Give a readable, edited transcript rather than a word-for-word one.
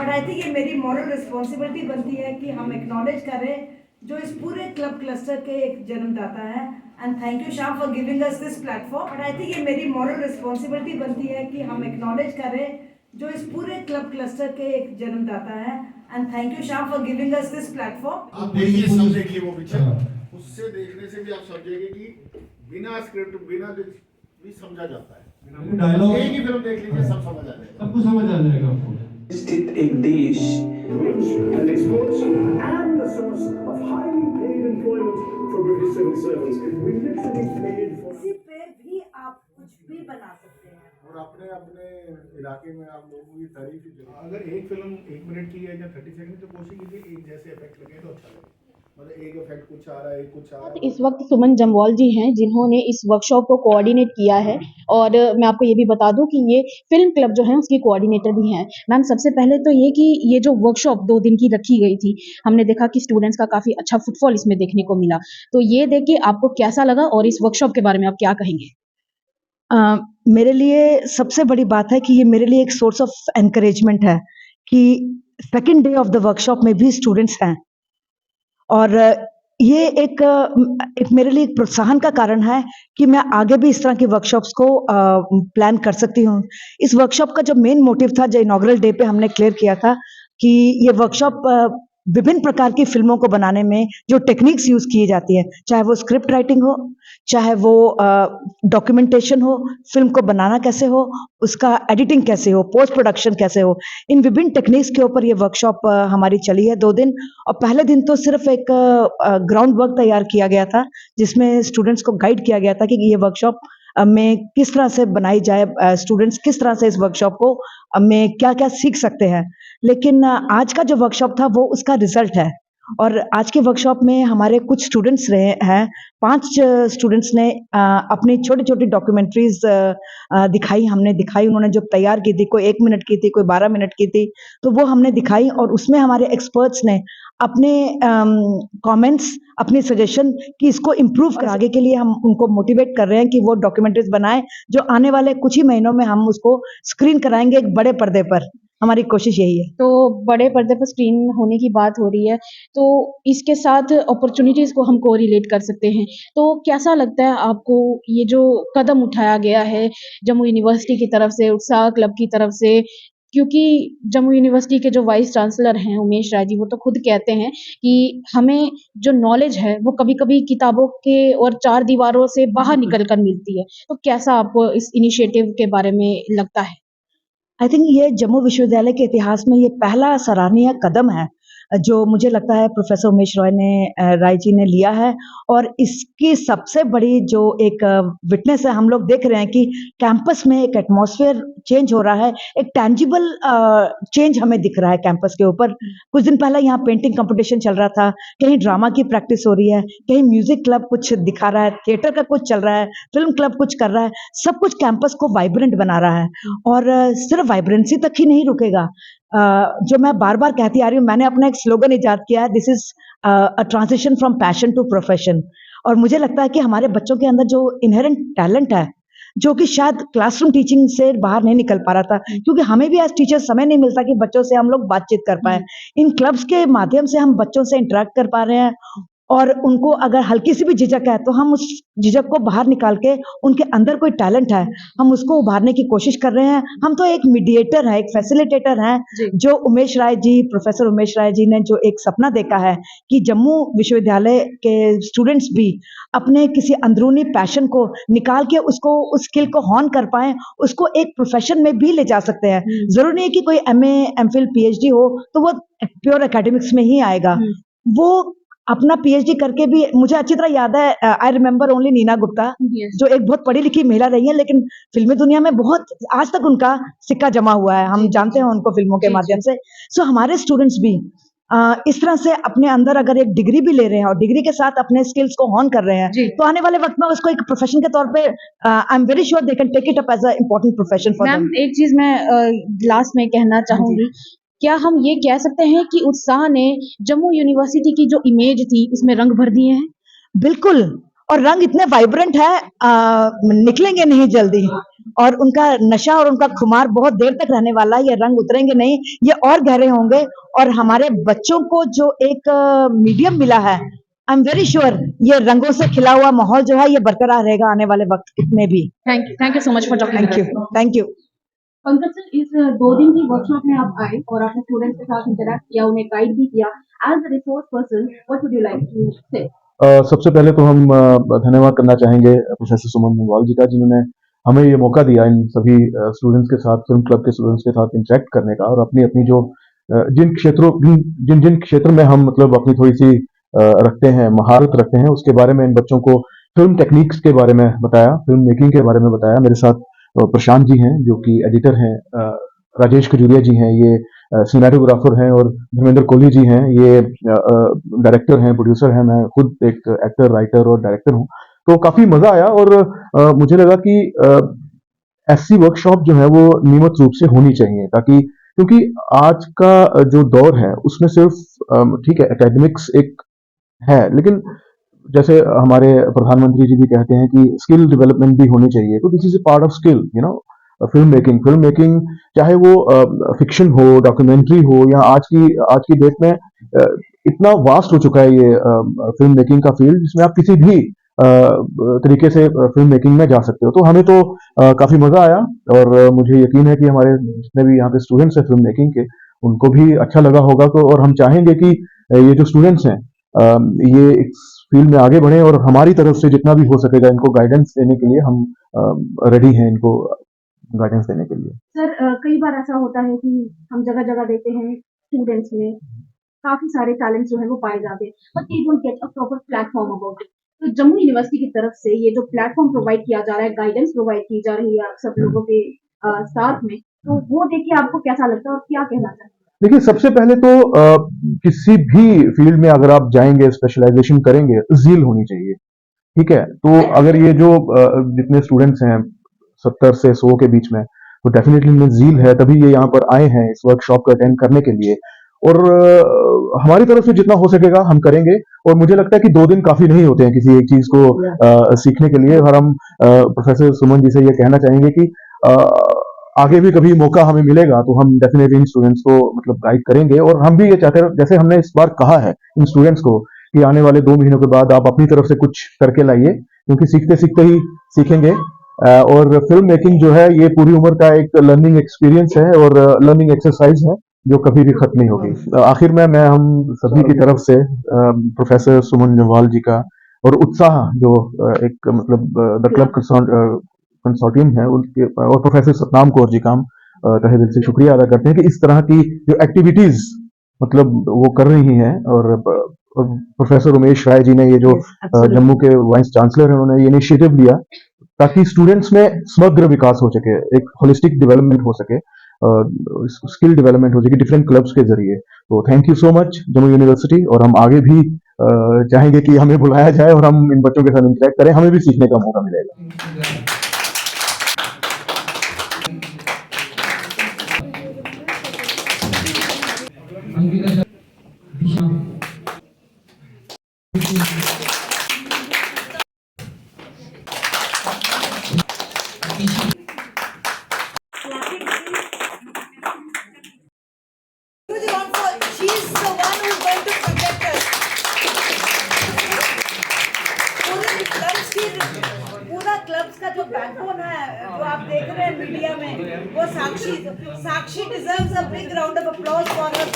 But I think ये मेरी moral responsibility बनती है कि हम एक्नॉलेज करें जो इस पूरे क्लब क्लस्टर के एक जन्मदाता है। And thank you Shyam for giving us this platform. But I think ये मेरी मॉरल रिस्पॉन्सिबिलिटी बनती है कि हम एक्नॉलेज करें जो इस पूरे क्लब क्लस्टर के एक जन्मदाता है। And thank you Shyam for giving us this platform. आप देखिए, समझेंगे वो पिक्चर, उससे देखने से भी आप समझेंगे कि बिना स्क्रिप्ट बिना भी समझा जाता है। डायलॉग एक ही फिल्म देख लीजिए, सब समझ आ जाएगा, सब कुछ समझ आ जाएगा आपको। स्थित एक देश and exports and the source of highly paid employment for British civil servants. We literally paid for. इसी पे भी आप कुछ भी बना सकते हैं और अपने अपने इलाके में आप लोगों की तारीफ ही करें। अगर एक फिल्म 1 मिनट की है या 30 सेकंड, तो कोशिश कीजिए एक जैसे इफेक्ट लगे तो अच्छा लगे। मतलब एक इफेक्ट कुछ आ रहा है, कुछ आ रहा है। इस वक्त सुमन जम्वाल जी हैं जिन्होंने इस वर्कशॉप को कोऑर्डिनेट किया है, और मैं आपको ये भी बता दूं कि ये फिल्म क्लब जो है उसकी कोऑर्डिनेटर भी हैं। मैम, सबसे पहले तो ये कि ये जो वर्कशॉप 2 दिन की रखी गई थी, हमने देखा कि स्टूडेंट्स का काफी अच्छा फुटफॉल इसमें देखने को मिला, तो ये देख के आपको कैसा लगा और इस वर्कशॉप के बारे में आप क्या कहेंगे? मेरे लिए सबसे बड़ी बात है कि ये मेरे लिए एक सोर्स ऑफ एनकरेजमेंट है कि second day of the workshop में भी स्टूडेंट्स हैं, और ये एक मेरे लिए एक प्रोत्साहन का कारण है कि मैं आगे भी इस तरह की वर्कशॉप्स को प्लान कर सकती हूँ। इस वर्कशॉप का जो मेन मोटिव था, जो इनॉग्रल डे पे हमने क्लियर किया था कि ये वर्कशॉप विभिन्न प्रकार की फिल्मों को बनाने में जो टेक्निक्स यूज की जाती है, चाहे वो स्क्रिप्ट राइटिंग हो, चाहे वो डॉक्यूमेंटेशन हो, फिल्म को बनाना कैसे हो, उसका एडिटिंग कैसे हो, पोस्ट प्रोडक्शन कैसे हो, इन विभिन्न टेक्निक्स के ऊपर ये वर्कशॉप हमारी चली है 2 दिन। और पहले दिन तो सिर्फ एक ग्राउंड वर्क तैयार किया गया था, जिसमें स्टूडेंट्स को गाइड किया गया था कि ये वर्कशॉप में किस तरह से बनाई जाए, स्टूडेंट्स किस तरह से इस वर्कशॉप को में क्या-क्या सीख सकते हैं। लेकिन आज का जो वर्कशॉप था वो उसका रिजल्ट है, और आज के वर्कशॉप में हमारे कुछ स्टूडेंट्स रहे हैं। 5 स्टूडेंट्स ने अपनी छोटी-छोटी डॉक्यूमेंट्रीज दिखाई, हमने दिखाई, उन्होंने जो तैयार की थी, कोई 1 मिनट की थी, कोई 12 मिनट की थी, तो वो हमने दिखाई, और उसमें हमारे एक्सपर्ट्स ने अपने कमेंट्स, अपनी सजेशन कि इसको इम्प्रूव कर आगे के लिए हम उनको मोटिवेट कर रहे हैं कि वो डॉक्यूमेंट्रीज बनाएं, जो आने वाले कुछ ही महीनों में हम उसको स्क्रीन कराएंगे एक बड़े पर्दे पर। हमारी कोशिश यही है। तो बड़े पर्दे पर स्क्रीन होने की बात हो रही है, तो इसके साथ अपॉर्चुनिटीज़ को हम कोरिलेट कर सकते हैं। तो कैसा लगता है आपको ये जो कदम उठाया गया है जम्मू यूनिवर्सिटी की तरफ से, उत्साह क्लब की तरफ से? क्योंकि जम्मू यूनिवर्सिटी के जो वाइस चांसलर हैं उमेश राय जी, वो तो खुद कहते हैं कि हमें जो नॉलेज है वो कभी-कभी किताबों के और 4 दीवारों से बाहर निकल कर मिलती है। तो कैसा आपको इस इनिशिएटिव के बारे में लगता है? आई थिंक ये जम्मू विश्वविद्यालय के इतिहास में ये पहला सराहनीय कदम है जो मुझे लगता है प्रोफेसर उमेश राय जी ने लिया है, और इसकी सबसे बड़ी जो एक विटनेस है, हम लोग देख रहे हैं कि कैंपस में एक एटमॉस्फेयर चेंज हो रहा है, एक टैंजिबल चेंज हमें दिख रहा है कैंपस के ऊपर। कुछ दिन पहले यहाँ पेंटिंग कंपटीशन चल रहा था, कहीं ड्रामा की प्रैक्टिस हो रही है, कहीं म्यूजिक क्लब कुछ दिखा रहा है, थिएटर का कुछ चल रहा है, फिल्म क्लब कुछ कर रहा है, सब कुछ कैंपस को वाइब्रेंट बना रहा है। और सिर्फ वाइब्रेंसी तक ही नहीं रुकेगा, जो मैं बार बार कहती आ रही हूँ, मैंने अपना एक स्लोगन इजाद किया है, this is a transition from passion to profession. और मुझे लगता है कि हमारे बच्चों के अंदर जो इनहेरेंट टैलेंट है, जो कि शायद क्लासरूम टीचिंग से बाहर नहीं निकल पा रहा था, क्योंकि हमें भी एज टीचर समय नहीं मिलता कि बच्चों से हम लोग बातचीत कर पाए। इन क्लब्स के माध्यम से हम बच्चों से इंटरेक्ट कर पा रहे हैं, और उनको अगर हल्की सी भी झिझक है तो हम उस झिझक को बाहर निकाल के उनके अंदर कोई टैलेंट है, हम उसको उभारने की कोशिश कर रहे हैं। हम तो एक मीडिएटर है, एक फैसिलिटेटर हैं, जो उमेश राय जी, प्रोफेसर उमेश राय जी ने जो एक सपना देखा है कि जम्मू विश्वविद्यालय के स्टूडेंट्स भी अपने किसी अंदरूनी पैशन को निकाल के उसको, उस स्किल को हॉर्न कर पाए, उसको एक प्रोफेशन में भी ले जा सकते हैं। जरूरी नहीं है कि कोई MA, MPhil, PhD हो तो वो प्योर एकेडमिक्स में ही आएगा। वो अपना PhD करके भी, मुझे अच्छी तरह याद है, I remember only Neena Gupta, जो एक बहुत पढ़ी लिखी महिला रही है, लेकिन फिल्मी दुनिया में बहुत आज तक उनका सिक्का जमा हुआ है, हम जानते हैं उनको फिल्मों के माध्यम से। सो हमारे स्टूडेंट्स भी इस तरह से अपने अंदर अगर एक डिग्री भी ले रहे हैं और डिग्री के साथ अपने स्किल्स को हॉर्न कर रहे हैं, तो आने वाले वक्त में उसको एक प्रोफेशन के तौर पे I am very sure they can take it up as a important profession for them. Ma'am, एक चीज मैं लास्ट में कहना चाहूंगी, क्या हम ये कह सकते हैं कि उत्साह ने जम्मू यूनिवर्सिटी की जो इमेज थी उसमें रंग भर दिए हैं? बिल्कुल, और रंग इतने वाइब्रेंट है, निकलेंगे नहीं जल्दी, और उनका नशा और उनका खुमार बहुत देर तक रहने वाला है। ये रंग उतरेंगे नहीं, ये और गहरे होंगे, और हमारे बच्चों को जो एक मीडियम मिला है, आई एम वेरी श्योर ये रंगों से खिला हुआ माहौल जो है ये बरकरार रहेगा आने वाले वक्त में भी। Thank you so much for talking. Thank you. Pankaj sir, इस 2 दिन की वर्कशॉप में आप आए और आपने स्टूडेंट्स के साथ इंटरेक्ट किया, उन्हें गाइड भी किया। As a resource person, what would you like to say? सबसे पहले तो हम धन्यवाद करना चाहेंगे प्रोफेसर सुमन जम्वाल जी का, जिन्होंने हमें ये मौका दिया इन सभी स्टूडेंट्स के साथ, फिल्म क्लब के स्टूडेंट्स के साथ इंटरेक्ट करने का, और अपनी अपनी जो जिन क्षेत्र में हम मतलब अपनी थोड़ी सी रखते हैं, महारत रखते हैं, उसके बारे में इन बच्चों को फिल्म टेक्निक्स के बारे में बताया, फिल्म मेकिंग के बारे में बताया। मेरे साथ प्रशांत जी हैं जो कि एडिटर हैं, राजेश खजूरिया जी हैं, ये सिनेमेटोग्राफर हैं, और धर्मेंद्र कोहली जी हैं, ये डायरेक्टर हैं, प्रोड्यूसर हैं। मैं खुद एक एक्टर, राइटर और डायरेक्टर हूँ। तो काफी मजा आया, और मुझे लगा कि ऐसी वर्कशॉप जो है वो नियमित रूप से होनी चाहिए, ताकि क्योंकि आज का जो दौर है उसमें सिर्फ ठीक है एकेडमिक्स एक है, लेकिन जैसे हमारे प्रधानमंत्री जी भी कहते हैं कि स्किल डेवलपमेंट भी होनी चाहिए। तो this is a part of skill, film making चाहे वो फिक्शन हो, डॉक्यूमेंट्री हो, या आज की डेट में इतना वास्ट हो चुका है ये फिल्म मेकिंग का फील्ड, जिसमें आप किसी भी तरीके से फिल्म मेकिंग में जा सकते हो। तो हमें तो काफी मजा आया, और मुझे यकीन है कि हमारे जितने भी यहाँ पे स्टूडेंट्स हैं फिल्म मेकिंग के, उनको भी अच्छा लगा होगा। तो और हम चाहेंगे कि ये जो स्टूडेंट्स हैं ये इस फील्ड में आगे बढ़े, और हमारी तरफ से जितना भी हो सकेगा इनको गाइडेंस देने के लिए हम रेडी हैं, इनको गाइडेंस देने के लिए। सर, कई बार ऐसा होता है कि हम जगह जगह देखते हैं स्टूडेंट्स में काफी सारे टैलेंट्स जो है वो पाए जाते हैं, but they don't get a proper platform about it. तो जम्मू यूनिवर्सिटी की तरफ से ये जो प्लेटफॉर्म प्रोवाइड किया जा रहा है, गाइडेंस प्रोवाइड की जा रही है आप सब लोगों के साथ में, तो वो देख के आपको कैसा लगता है और क्या कहना चाहिए? देखिए, सबसे पहले तो किसी भी फील्ड में अगर आप जाएंगे, स्पेशलाइजेशन करेंगे, ज़ील होनी चाहिए। ठीक है, तो अगर ये जो जितने स्टूडेंट्स हैं 70 से 100 के बीच में, तो डेफिनेटली इनमें ज़ील है, तभी ये यहाँ पर आए हैं इस वर्कशॉप को अटेंड करने के लिए। और हमारी तरफ से जितना हो सकेगा हम करेंगे, और मुझे लगता है कि 2 दिन काफी नहीं होते हैं किसी एक चीज को सीखने के लिए। और हम प्रोफेसर सुमन जी से ये कहना चाहेंगे कि आगे भी कभी मौका हमें मिलेगा तो हम डेफिनेटली इन स्टूडेंट्स को मतलब गाइड करेंगे। और हम भी ये चाहते हैं, जैसे हमने इस बार कहा है इन स्टूडेंट्स को कि आने वाले 2 महीनों के बाद आप अपनी तरफ से कुछ करके लाइए, क्योंकि सीखते सीखते ही सीखेंगे। और फिल्म मेकिंग जो है ये पूरी उम्र का एक लर्निंग एक्सपीरियंस है और लर्निंग एक्सरसाइज है जो कभी भी खत्म नहीं होगी। आखिर में मैं हम सभी की तरफ से प्रोफेसर सुमन जम्वाल जी का और उत्साह जो एक मतलब द क्लब कंसोर्टियम है उनके, और प्रोफेसर सतनाम कौर जी का हम तहे दिल से शुक्रिया अदा करते हैं कि इस तरह की जो एक्टिविटीज मतलब वो कर रही हैं। और प्रोफेसर उमेश राय जी ने ये जो जम्मू के वाइस चांसलर हैं, उन्होंने ये इनिशिएटिव लिया ताकि स्टूडेंट्स में समग्र विकास हो सके, एक होलिस्टिक डेवलपमेंट हो सके, स्किल डेवलपमेंट हो सके डिफरेंट क्लब्स के जरिए। तो thank you so much Jammu university, और हम आगे भी चाहेंगे कि हमें बुलाया जाए और हम इन बच्चों के साथ इंटरेक्ट करें, हमें भी सीखने का मौका मिलेगा। She's the one who's going to protect us. पूरा क्लब्स का जो बैकबोन है जो आप देख रहे हैं मीडिया में, वो Sakshi deserves a big round of applause for her.